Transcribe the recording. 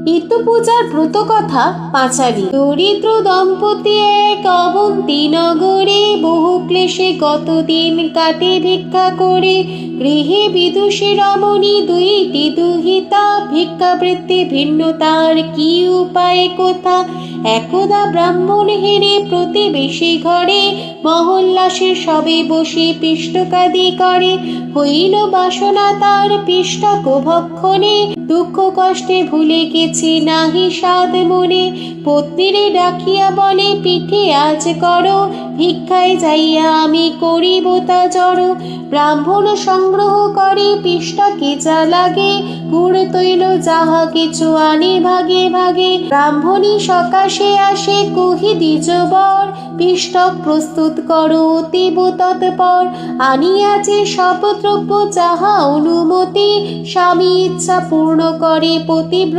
ইত্যপূজার ব্রত কথা পাঁচালী। দরিদ্র দম্পতি এক অবন্তী নগরে, বহু ক্লেশে কতদিন কাটে ভিক্ষা করে। গৃহে বিদুষী রমণী দুইটি দুহিতা, ভিক্ষাবৃত্তি ভিন্ন তার কি উপায় কোথা। একদা ব্রাহ্মণ হেরে প্রতিবেশী ঘরে, মহল্লাসে সবে বসে পিষ্টকাদি করে। হইল বাসনা তার পিষ্টক ভক্ষণে, দুঃখ কষ্টে ভুলে গেছে নাহি সাধ মনে। পত্নীরে ডাকিয়া বলে পিঠে আজ করো, ভিক্ষায় যাইয়া আমি করিব তা জড়ো। ব্রাহ্মণ সংগ্রহ করে পিষ্টকে যা লাগে, গুড় তৈল যাহা কিছু আনে ভাগে ভাগে। ব্রাহ্মণী সকাশে আসে কহি দ্বিজ বর, পিষ্টক প্রস্তুত করো অতীব তৎপর। আনিয়াছে সব দ্রব্য যাহা অনুমতি, স্বামী ইচ্ছা পূর্ণ করে পতিব্রত